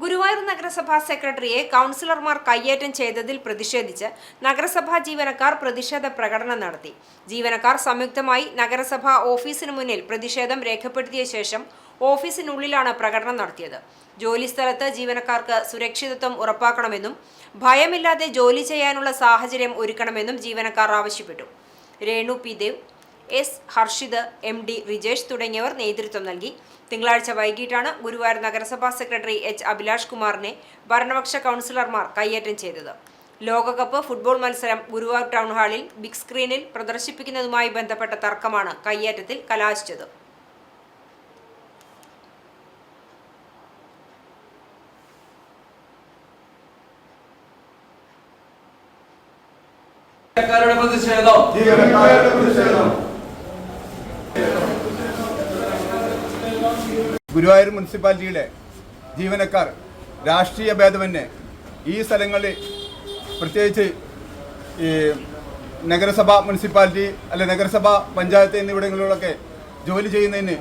ഗുരുവായൂർ നഗരസഭാ സെക്രട്ടറിയെ കൗൺസിലർമാർ കയ്യേറ്റം ചെയ്തതിൽ പ്രതിഷേധിച്ച് നഗരസഭാ ജീവനക്കാർ പ്രതിഷേധ പ്രകടനം നടത്തി. ജീവനക്കാർ സംയുക്തമായി നഗരസഭാ ഓഫീസിന് മുന്നിൽ പ്രതിഷേധം രേഖപ്പെടുത്തിയ ശേഷം ഓഫീസിനുള്ളിലാണ് പ്രകടനം നടത്തിയത്. ജോലിസ്ഥലത്ത് ജീവനക്കാർക്ക് സുരക്ഷിതത്വം ഉറപ്പാക്കണമെന്നും ഭയമില്ലാതെ ജോലി ചെയ്യാനുള്ള സാഹചര്യം ഒരുക്കണമെന്നും ജീവനക്കാർ ആവശ്യപ്പെട്ടു. Renu P Dev, S Harshit, MD Rijesh തുടങ്ങിയവർ നേതൃത്വം നൽകി. തിങ്കളാഴ്ച വൈകിട്ടാണ് ഗുരുവായൂർ നഗരസഭാ സെക്രട്ടറി H. അഭിലാഷ് കുമാറിനെ ഭരണപക്ഷ കൗൺസിലർമാർ കയ്യേറ്റം ചെയ്തത്. ലോകകപ്പ് ഫുട്ബോൾ മത്സരം ഗുരുവായൂർ ടൗൺ ഹാളിൽ ബിഗ് സ്ക്രീനിൽ പ്രദർശിപ്പിക്കുന്നതുമായി ബന്ധപ്പെട്ട തർക്കമാണ് കയ്യേറ്റത്തിൽ കലാശിച്ചത്. ഗുരുവായൂർ മുനിസിപ്പാലിറ്റിയിലെ ജീവനക്കാർ രാഷ്ട്രീയ ഭേദമന്യേ ഈ സ്ഥലങ്ങളിൽ പ്രത്യേകിച്ച് ഈ നഗരസഭ, മുനിസിപ്പാലിറ്റി അല്ലെ നഗരസഭ, പഞ്ചായത്ത് എന്നിവിടങ്ങളിലൊക്കെ ജോലി ചെയ്യുന്നതിന്,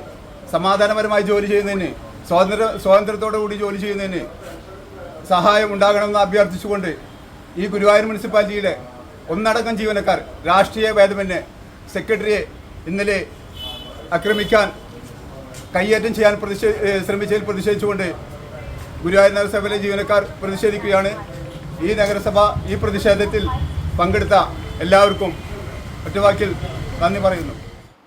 സമാധാനപരമായി ജോലി ചെയ്യുന്നതിന്, സ്വാതന്ത്ര്യത്തോടു കൂടി ജോലി ചെയ്യുന്നതിന് സഹായം ഉണ്ടാകണമെന്ന് അഭ്യർത്ഥിച്ചുകൊണ്ട് ഈ ഗുരുവായൂർ മുനിസിപ്പാലിറ്റിയിലെ ഒന്നടങ്കം ജീവനക്കാർ രാഷ്ട്രീയ ഭേദമന്യേ സെക്രട്ടറിയെ ഇന്നലെ ആക്രമിക്കാൻ, കയ്യേറ്റം ചെയ്യാൻ ശ്രമിച്ചതിൽ പ്രതിഷേധിച്ചുകൊണ്ട് ഗുരുവായൂർ നഗരസഭയിലെ ജീവനക്കാർ പ്രതിഷേധിക്കുകയാണ്. ഈ നഗരസഭ ഈ പ്രതിഷേധത്തിൽ പങ്കെടുത്ത എല്ലാവർക്കും ഒറ്റവാക്കിൽ നന്ദി പറയുന്നു.